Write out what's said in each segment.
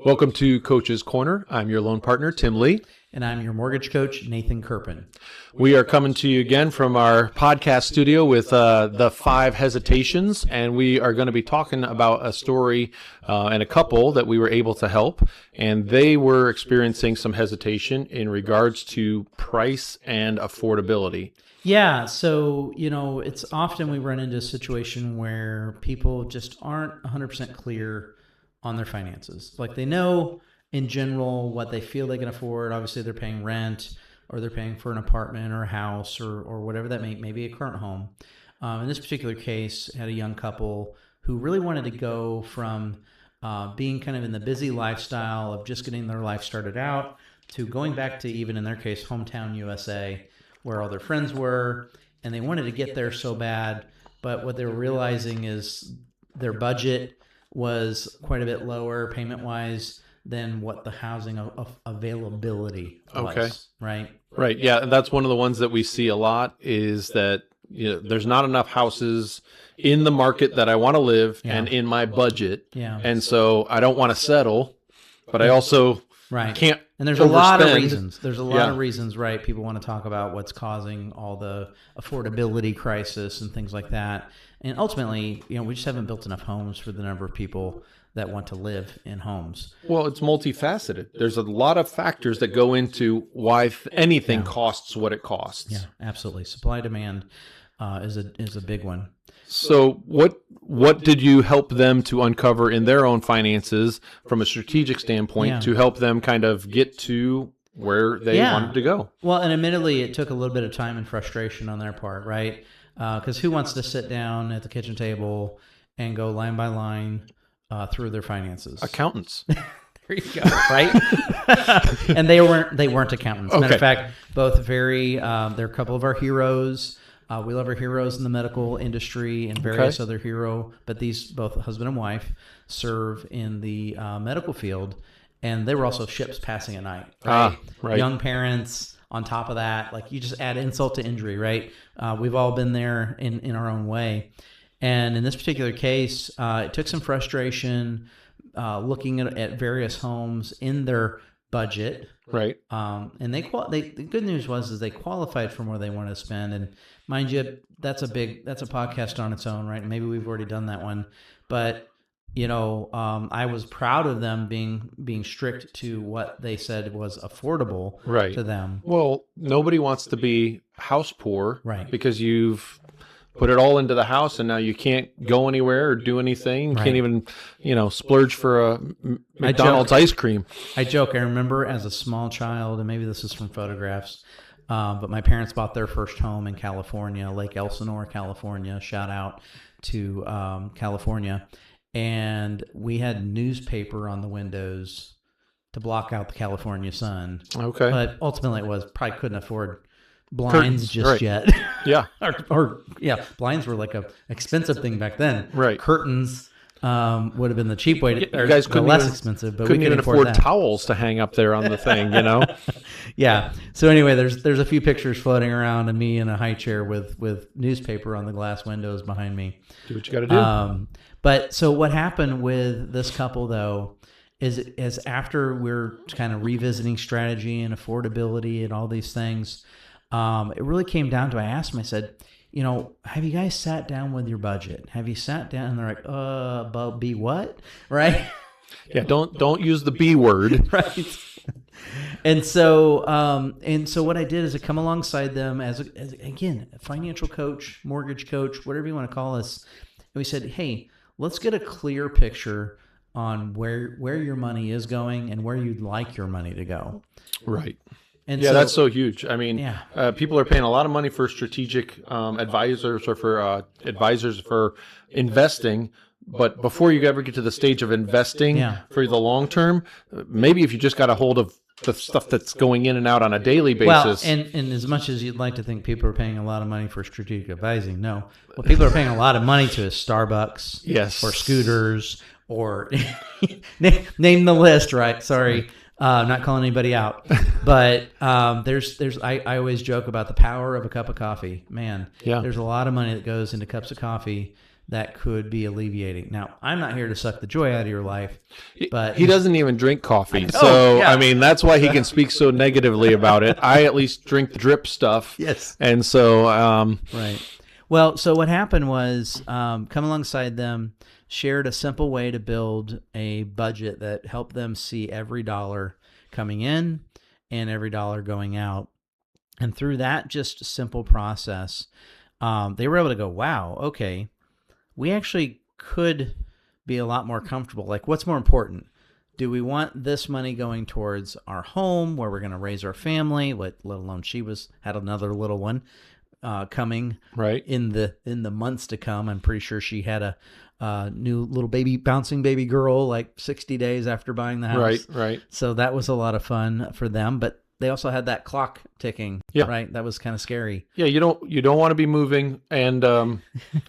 Welcome to Coach's Corner. I'm your loan partner, Tim Lee. And I'm your mortgage coach, Nathan Kerpan. We are coming to you again from our podcast studio with the 5 hesitations, and we are going to be talking about a story and a couple that we were able to help, and they were experiencing some hesitation in regards to price and affordability. Yeah, so, it's often we run into a situation where people just aren't 100% clear on their finances. Like they know in general what they feel they can afford. Obviously, they're paying rent or they're paying for an apartment or a house or whatever that may be a current home. In this particular case, I had a young couple who really wanted to go from being kind of in the busy lifestyle of just getting their life started out to going back to, even in their case, hometown USA, where all their friends were, and they wanted to get there so bad. But what they were realizing is their budget was quite a bit lower payment-wise than what the housing availability was. Okay. Right? Right. Yeah, that's one of the ones that we see a lot is that there's not enough houses in the market that I want to live and in my budget. Yeah. And so I don't want to settle, but I also can't. And there's a lot of reasons. Right? People want to talk about what's causing all the affordability crisis and things like that. And ultimately, we just haven't built enough homes for the number of people that want to live in homes. Well, it's multifaceted. There's a lot of factors that go into why anything costs what it costs. Yeah, absolutely. Supply demand is a big one. So what did you help them to uncover in their own finances from a strategic standpoint to help them kind of get to where they wanted to go? Well, and admittedly, it took a little bit of time and frustration on their part, right? Because who wants to sit down at the kitchen table and go line by line through their finances? Accountants. There you go, right? And they weren't accountants. Matter of fact, both they're a couple of our heroes. We love our heroes in the medical industry and various other but these both husband and wife serve in the medical field, and they were also ships passing at night. Right? Young parents. On top of that, like you just add insult to injury, right? We've all been there in our own way. And in this particular case, it took some frustration looking at various homes in their budget. Right. And the good news was they qualified for more they wanted to spend. And mind you, that's a podcast on its own, right? Maybe we've already done that one. But I was proud of them being strict to what they said was affordable to them. Well, nobody wants to be house poor, right? Because you've put it all into the house, and now you can't go anywhere or do anything. Can't even, splurge for a McDonald's ice cream. I joke. I remember as a small child, and maybe this is from photographs, but my parents bought their first home in California, Lake Elsinore, California. Shout out to California. And we had newspaper on the windows to block out the California sun. Okay. But ultimately probably couldn't afford blinds curtains, yet. Yeah. or blinds were like a expensive thing back then. Right. Curtains would have been the cheap way to, you guys couldn't less expensive, but couldn't we could even afford towels to hang up there on the thing, Yeah. So anyway, there's a few pictures floating around of me in a high chair with newspaper on the glass windows behind me. Do what you got to do. But so what happened with this couple, though, is after we're kind of revisiting strategy and affordability and all these things, it really came down to, I asked them, I said, have you guys sat down with your budget? Have you sat down? And they're like, about be what? Right? Yeah, don't use the B word. Right. And so what I did is I come alongside them as again, a financial coach, mortgage coach, whatever you want to call us. And we said, hey, let's get a clear picture on where your money is going and where you'd like your money to go. Right. And that's so huge. I mean, people are paying a lot of money for strategic advisors or for advisors for investing. But before you ever get to the stage of investing for the long term, maybe if you just got a hold of the stuff that's going in and out on a daily basis. Well, and as much as you'd like to think people are paying a lot of money for strategic advising, no. What people are paying a lot of money to is Starbucks, or scooters, or name the list, right? Sorry, I'm not calling anybody out. But I always joke about the power of a cup of coffee. Man, there's a lot of money that goes into cups of coffee that could be alleviating. Now, I'm not here to suck the joy out of your life, but he doesn't even drink coffee. So, I mean, that's why he can speak so negatively about it. I at least drink the drip stuff. Yes. And so, right. Well, so what happened was come alongside them, shared a simple way to build a budget that helped them see every dollar coming in and every dollar going out. And through that just simple process, they were able to go, wow, okay, we actually could be a lot more comfortable. Like, what's more important? Do we want this money going towards our home where we're going to raise our family? Let alone had another little one coming right in the months to come. I'm pretty sure she had a new little bouncing baby girl like 60 days after buying the house. Right. So that was a lot of fun for them. But they also had that clock ticking, right? That was kind of scary. Yeah, you don't want to be moving and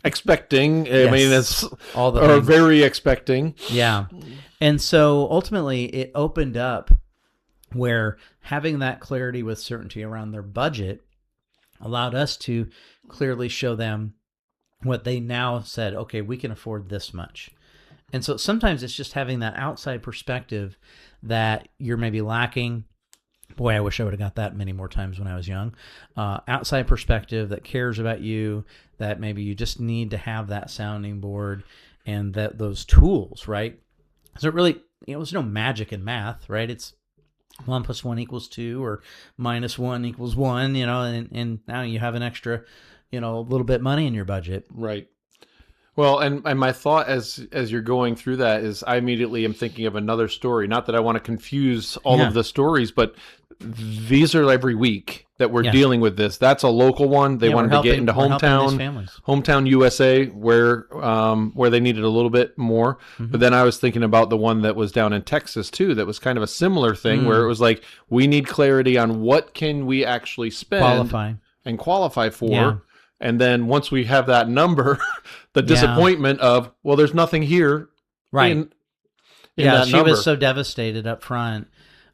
expecting. I mean, it's all the or very expecting. Yeah, and so ultimately, it opened up where having that clarity with certainty around their budget allowed us to clearly show them what they now said. Okay, we can afford this much. And so sometimes it's just having that outside perspective that you're maybe lacking. Boy, I wish I would have got that many more times when I was young. Outside perspective that cares about you, that maybe you just need to have that sounding board and those tools, right? So it really, there's no magic in math, right? It's 1 + 1 = 2 or -1 = 1, and now you have an extra, a little bit money in your budget. Right. Well, and my thought as you're going through that is I immediately am thinking of another story. Not that I want to confuse all of the stories, but these are every week that we're dealing with this. That's a local one. They wanted to get into hometown USA, where they needed a little bit more. Mm-hmm. But then I was thinking about the one that was down in Texas too. That was kind of a similar thing where it was like, we need clarity on what can we actually spend and qualify for. Yeah. And then once we have that number, the disappointment of, well, there's nothing here. Right. In she number. was so devastated up front.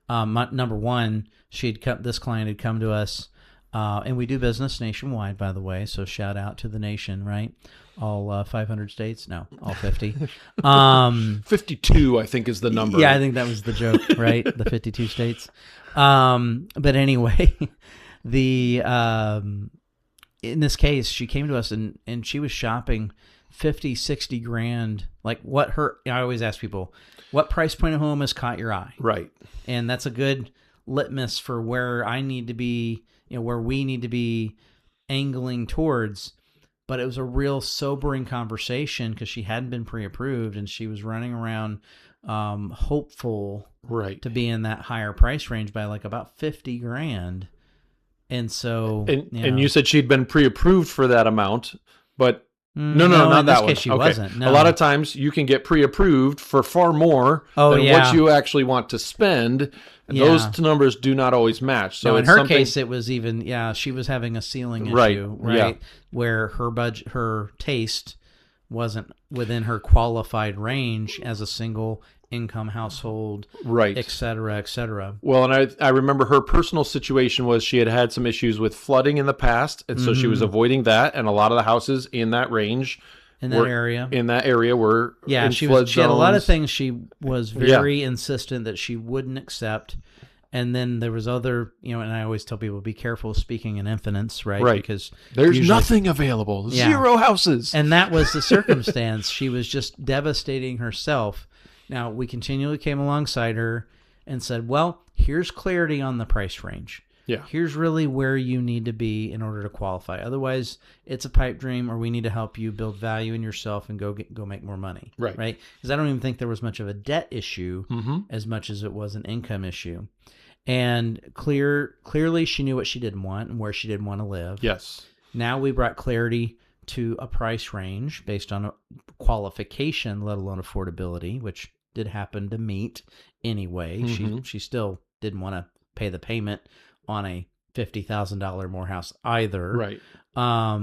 Number one, this client had come to us, and we do business nationwide, by the way. So shout out to the nation, right? All 500 states? No, all 50. 52, I think, is the number. Yeah, I think that was the joke, right? The 52 states. But anyway, in this case, she came to us and she was shopping 50, 60 grand. Like I always ask people, what price point of home has caught your eye? Right. And that's a good litmus for where I need to be, where we need to be angling towards. But it was a real sobering conversation because she hadn't been pre-approved and she was running around hopeful to be in that higher price range by like about 50 grand. And so, and you said she'd been pre-approved for that amount, but no, not that one. She wasn't. No. A lot of times you can get pre-approved for far more than what you actually want to spend. And those numbers do not always match. So in her case, it was even, she was having a ceiling issue, right? Where her budget, her taste wasn't within her qualified range as a single income household, right, et cetera, et cetera. Well, and I remember her personal situation was she had some issues with flooding in the past, and so she was avoiding that, and a lot of the houses in that range in that area were she had a lot of things she was very insistent that she wouldn't accept. And then there was other, and I always tell people, be careful speaking in infinites, right? Because there's nothing available, 0 houses. And that was the circumstance. She was just devastating herself. Now, we continually came alongside her and said, well, here's clarity on the price range. Yeah. Here's really where you need to be in order to qualify. Otherwise, it's a pipe dream, or we need to help you build value in yourself and go make more money. Right. Because I don't even think there was much of a debt issue as much as it was an income issue. And clearly she knew what she didn't want and where she didn't want to live. Yes. Now we brought clarity to a price range based on a qualification, let alone affordability, which did happen to meet anyway. She still didn't want to pay the payment on a $50,000 more house either. Right.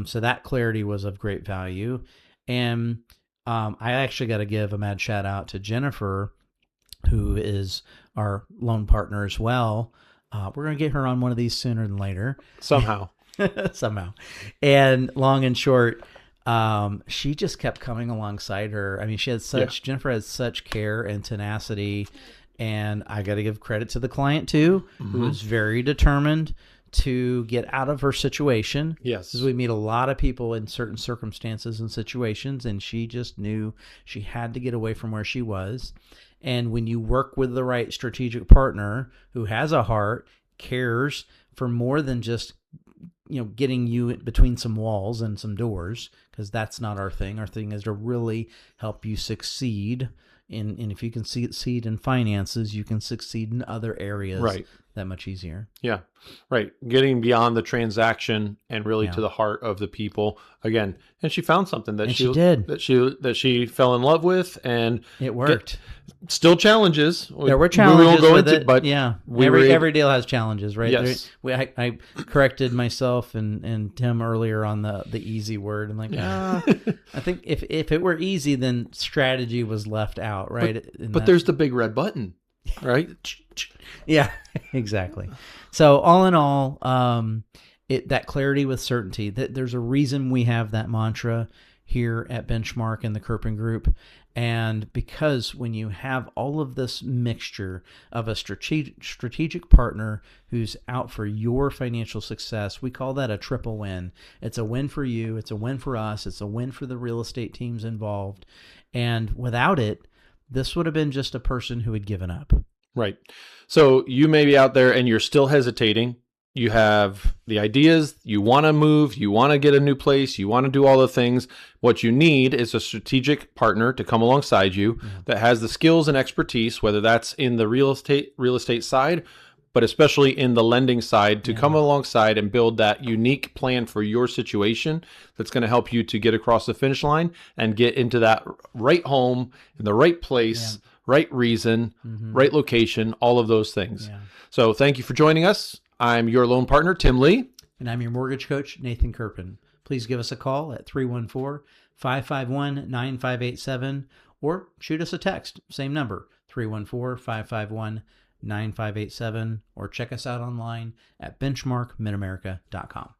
So that clarity was of great value. And I actually got to give a mad shout out to Jennifer, who is our loan partner as well. We're going to get her on one of these sooner than later. Somehow. Somehow. And long and short, She just kept coming alongside her. I mean, Jennifer had such care and tenacity, and I got to give credit to the client too, who was very determined to get out of her situation. Yes. Because we meet a lot of people in certain circumstances and situations, and she just knew she had to get away from where she was. And when you work with the right strategic partner who has a heart, cares for more than just getting you between some walls and some doors, because that's not our thing. Our thing is to really help you succeed. And if you can succeed in finances, you can succeed in other areas that much easier. Yeah, right. Getting beyond the transaction and really to the heart of the people again. And she found something that she did, that she fell in love with, and it worked. Still challenges. There were challenges with it, but every deal has challenges, right? Yes. I corrected myself and Tim earlier on the easy word. I'm like, I think if it were easy, then strategy was left out, right? But there's the big red button, right? Yeah, exactly. So all in all, that clarity with certainty, that there's a reason we have that mantra here at Benchmark and the Kerpan Group. And because when you have all of this mixture of a strategic partner who's out for your financial success, we call that a triple win. It's a win for you, it's a win for us, it's a win for the real estate teams involved. And without it, this would have been just a person who had given up. Right. So you may be out there and you're still hesitating. You have the ideas, you want to move, you want to get a new place, you want to do all the things. What you need is a strategic partner to come alongside you that has the skills and expertise, whether that's in the real estate side, but especially in the lending side, to come alongside and build that unique plan for your situation that's going to help you to get across the finish line and get into that right home in the right place, right reason, right location, all of those things. Yeah. So thank you for joining us. I'm your loan partner, Tim Lee. And I'm your mortgage coach, Nathan Kerpan. Please give us a call at 314-551-9587 or shoot us a text, same number, 314-551-9587, or check us out online at benchmarkmidamerica.com.